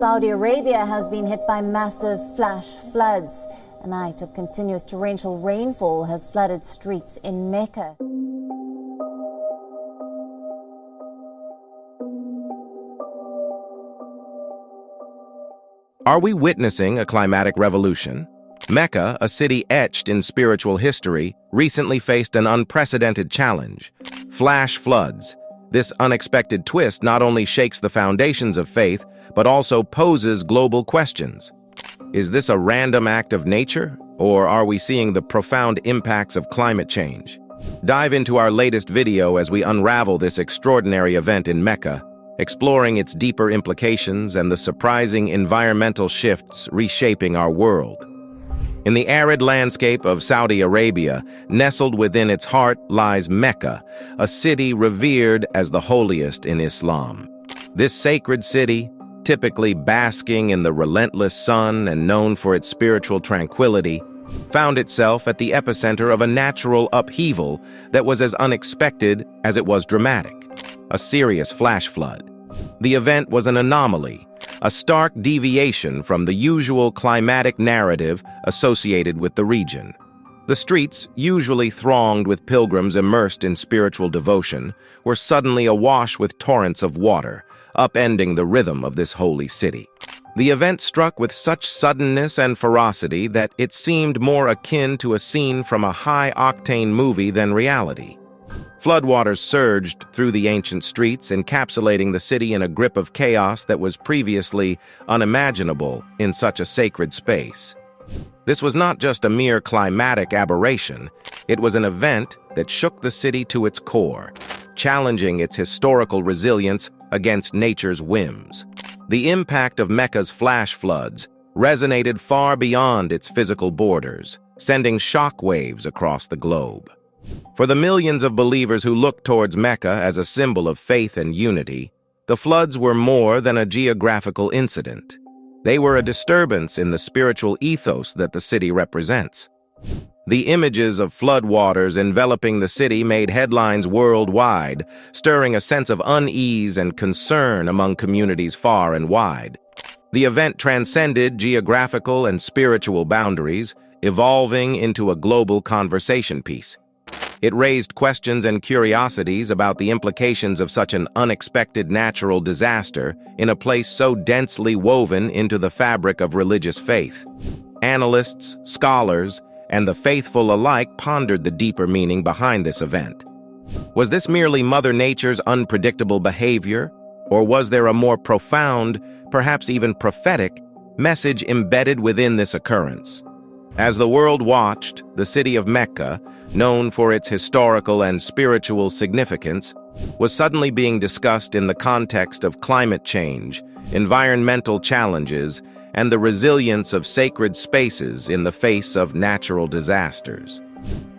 Saudi Arabia has been hit by massive flash floods. A night of continuous torrential rainfall has flooded streets in Mecca. Are we witnessing a climatic revolution? Mecca, a city etched in spiritual history, recently faced an unprecedented challenge: flash floods. This unexpected twist not only shakes the foundations of faith, but also poses global questions. Is this a random act of nature, or are we seeing the profound impacts of climate change? Dive into our latest video as we unravel this extraordinary event in Mecca, exploring its deeper implications and the surprising environmental shifts reshaping our world. In the arid landscape of Saudi Arabia, nestled within its heart lies Mecca, a city revered as the holiest in Islam. This sacred city, typically basking in the relentless sun and known for its spiritual tranquility, found itself at the epicenter of a natural upheaval that was as unexpected as it was dramatic: a serious flash flood. The event was an anomaly, a stark deviation from the usual climatic narrative associated with the region. The streets, usually thronged with pilgrims immersed in spiritual devotion, were suddenly awash with torrents of water, upending the rhythm of this holy city. The event struck with such suddenness and ferocity that it seemed more akin to a scene from a high-octane movie than reality. Floodwaters surged through the ancient streets, encapsulating the city in a grip of chaos that was previously unimaginable in such a sacred space. This was not just a mere climatic aberration, it was an event that shook the city to its core, challenging its historical resilience against nature's whims. The impact of Mecca's flash floods resonated far beyond its physical borders, sending shockwaves across the globe. For the millions of believers who looked towards Mecca as a symbol of faith and unity, the floods were more than a geographical incident. They were a disturbance in the spiritual ethos that the city represents. The images of floodwaters enveloping the city made headlines worldwide, stirring a sense of unease and concern among communities far and wide. The event transcended geographical and spiritual boundaries, evolving into a global conversation piece. It raised questions and curiosities about the implications of such an unexpected natural disaster in a place so densely woven into the fabric of religious faith. Analysts, scholars, and the faithful alike pondered the deeper meaning behind this event. Was this merely Mother Nature's unpredictable behavior, or was there a more profound, perhaps even prophetic, message embedded within this occurrence? As the world watched, the city of Mecca, known for its historical and spiritual significance, was suddenly being discussed in the context of climate change, environmental challenges, and the resilience of sacred spaces in the face of natural disasters.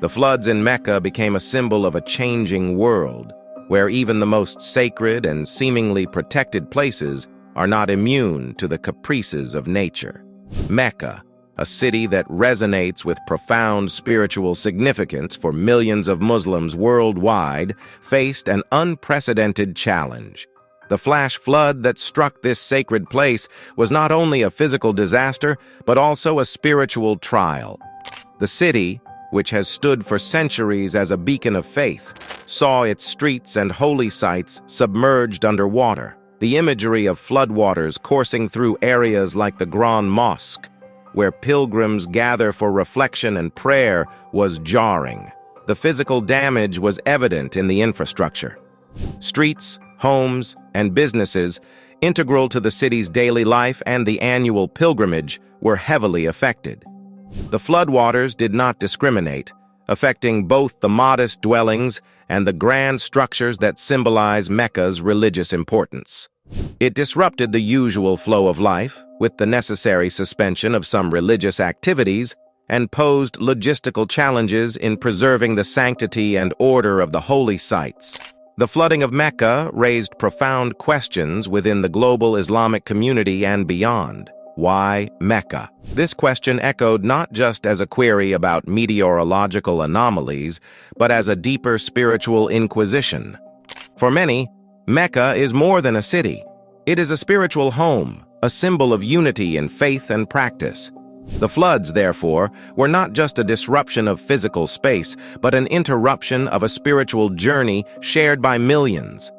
The floods in Mecca became a symbol of a changing world, where even the most sacred and seemingly protected places are not immune to the caprices of nature. Mecca, a city that resonates with profound spiritual significance for millions of Muslims worldwide, faced an unprecedented challenge. The flash flood that struck this sacred place was not only a physical disaster, but also a spiritual trial. The city, which has stood for centuries as a beacon of faith, saw its streets and holy sites submerged underwater. The imagery of floodwaters coursing through areas like the Grand Mosque, where pilgrims gather for reflection and prayer, was jarring. The physical damage was evident in the infrastructure. Streets, homes, and businesses, integral to the city's daily life and the annual pilgrimage, were heavily affected. The floodwaters did not discriminate, affecting both the modest dwellings and the grand structures that symbolize Mecca's religious importance. It disrupted the usual flow of life, with the necessary suspension of some religious activities, and posed logistical challenges in preserving the sanctity and order of the holy sites. The flooding of Mecca raised profound questions within the global Islamic community and beyond. Why Mecca? This question echoed not just as a query about meteorological anomalies, but as a deeper spiritual inquisition. For many, Mecca is more than a city. It is a spiritual home, a symbol of unity in faith and practice. The floods, therefore, were not just a disruption of physical space, but an interruption of a spiritual journey shared by millions.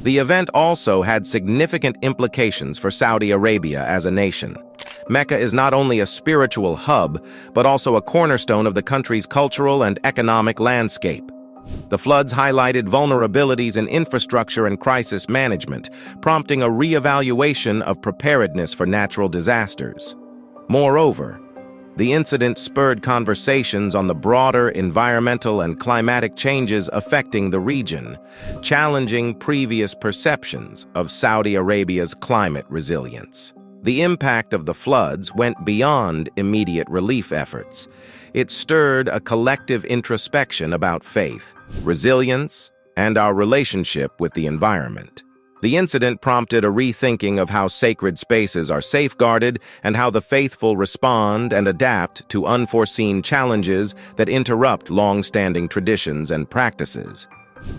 The event also had significant implications for Saudi Arabia as a nation. Mecca is not only a spiritual hub, but also a cornerstone of the country's cultural and economic landscape. The floods highlighted vulnerabilities in infrastructure and crisis management, prompting a re-evaluation of preparedness for natural disasters. Moreover, the incident spurred conversations on the broader environmental and climatic changes affecting the region, challenging previous perceptions of Saudi Arabia's climate resilience. The impact of the floods went beyond immediate relief efforts. It stirred a collective introspection about faith, resilience, and our relationship with the environment. The incident prompted a rethinking of how sacred spaces are safeguarded and how the faithful respond and adapt to unforeseen challenges that interrupt long-standing traditions and practices.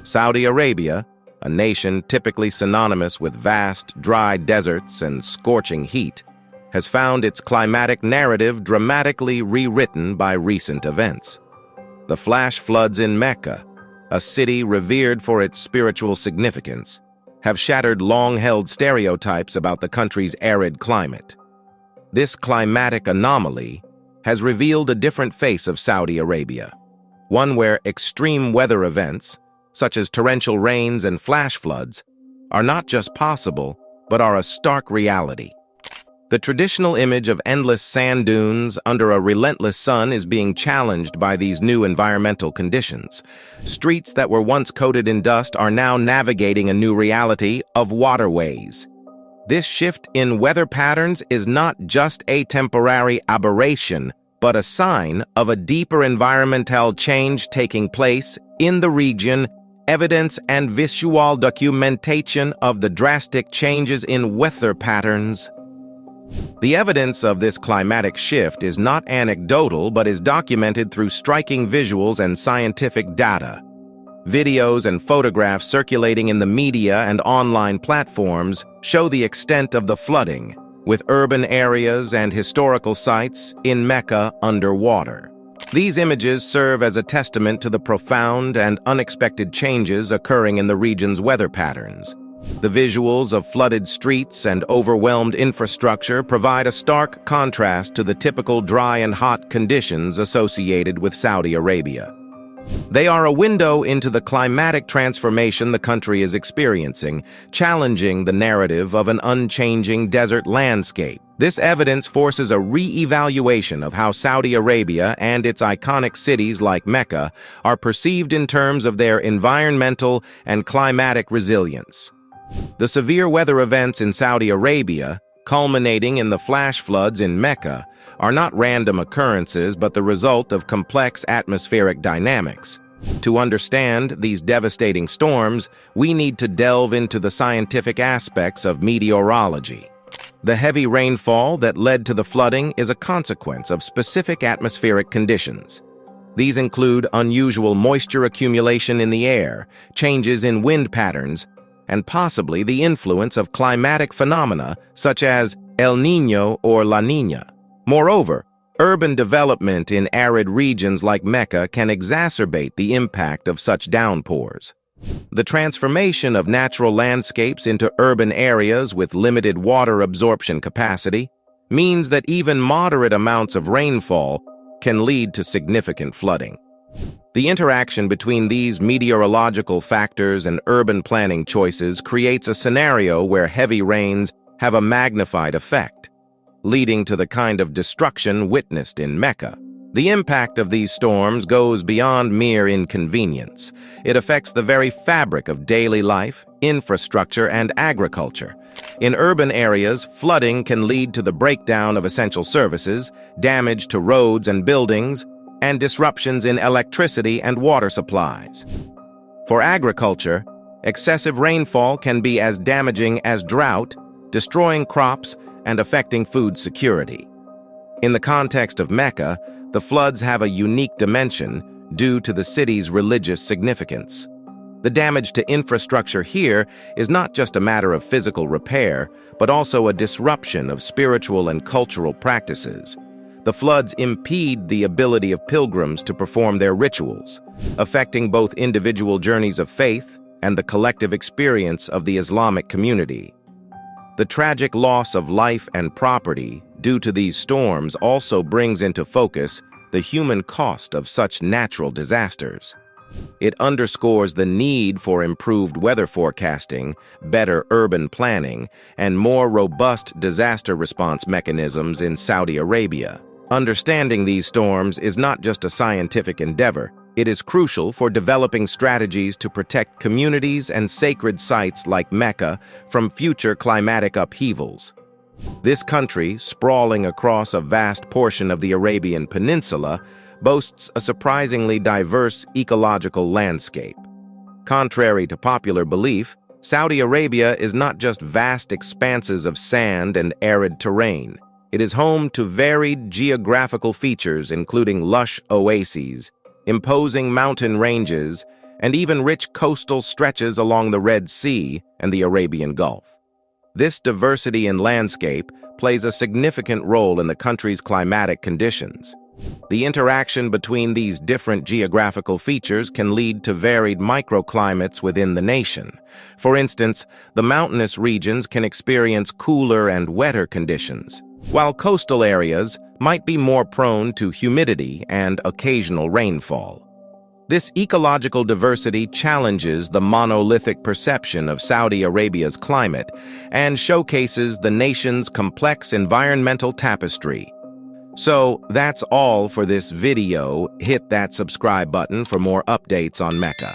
Saudi Arabia, a nation typically synonymous with vast, dry deserts and scorching heat, has found its climatic narrative dramatically rewritten by recent events. The flash floods in Mecca, a city revered for its spiritual significance, have shattered long-held stereotypes about the country's arid climate. This climatic anomaly has revealed a different face of Saudi Arabia, one where extreme weather events, such as torrential rains and flash floods, are not just possible, but are a stark reality. The traditional image of endless sand dunes under a relentless sun is being challenged by these new environmental conditions. Streets that were once coated in dust are now navigating a new reality of waterways. This shift in weather patterns is not just a temporary aberration, but a sign of a deeper environmental change taking place in the region, evidence and visual documentation of the drastic changes in weather patterns. The evidence of this climatic shift is not anecdotal but is documented through striking visuals and scientific data. Videos and photographs circulating in the media and online platforms show the extent of the flooding, with urban areas and historical sites in Mecca underwater. These images serve as a testament to the profound and unexpected changes occurring in the region's weather patterns. The visuals of flooded streets and overwhelmed infrastructure provide a stark contrast to the typical dry and hot conditions associated with Saudi Arabia. They are a window into the climatic transformation the country is experiencing, challenging the narrative of an unchanging desert landscape. This evidence forces a re-evaluation of how Saudi Arabia and its iconic cities like Mecca are perceived in terms of their environmental and climatic resilience. The severe weather events in Saudi Arabia, culminating in the flash floods in Mecca, are not random occurrences but the result of complex atmospheric dynamics. To understand these devastating storms, we need to delve into the scientific aspects of meteorology. The heavy rainfall that led to the flooding is a consequence of specific atmospheric conditions. These include unusual moisture accumulation in the air, changes in wind patterns, and possibly the influence of climatic phenomena such as El Niño or La Niña. Moreover, urban development in arid regions like Mecca can exacerbate the impact of such downpours. The transformation of natural landscapes into urban areas with limited water absorption capacity means that even moderate amounts of rainfall can lead to significant flooding. The interaction between these meteorological factors and urban planning choices creates a scenario where heavy rains have a magnified effect, leading to the kind of destruction witnessed in Mecca. The impact of these storms goes beyond mere inconvenience. It affects the very fabric of daily life, infrastructure, and agriculture. In urban areas, flooding can lead to the breakdown of essential services, damage to roads and buildings, and disruptions in electricity and water supplies. For agriculture, excessive rainfall can be as damaging as drought, destroying crops and affecting food security. In the context of Mecca, the floods have a unique dimension due to the city's religious significance. The damage to infrastructure here is not just a matter of physical repair, but also a disruption of spiritual and cultural practices. The floods impede the ability of pilgrims to perform their rituals, affecting both individual journeys of faith and the collective experience of the Islamic community. The tragic loss of life and property due to these storms also brings into focus the human cost of such natural disasters. It underscores the need for improved weather forecasting, better urban planning, and more robust disaster response mechanisms in Saudi Arabia. Understanding these storms is not just a scientific endeavor. It is crucial for developing strategies to protect communities and sacred sites like Mecca from future climatic upheavals. This country, sprawling across a vast portion of the Arabian Peninsula, boasts a surprisingly diverse ecological landscape. Contrary to popular belief, Saudi Arabia is not just vast expanses of sand and arid terrain. It is home to varied geographical features including lush oases, imposing mountain ranges, and even rich coastal stretches along the Red Sea and the Arabian Gulf. This diversity in landscape plays a significant role in the country's climatic conditions. The interaction between these different geographical features can lead to varied microclimates within the nation. For instance, the mountainous regions can experience cooler and wetter conditions, while coastal areas might be more prone to humidity and occasional rainfall. This ecological diversity challenges the monolithic perception of Saudi Arabia's climate and showcases the nation's complex environmental tapestry. So that's all for this video. Hit that subscribe button for more updates on Mecca.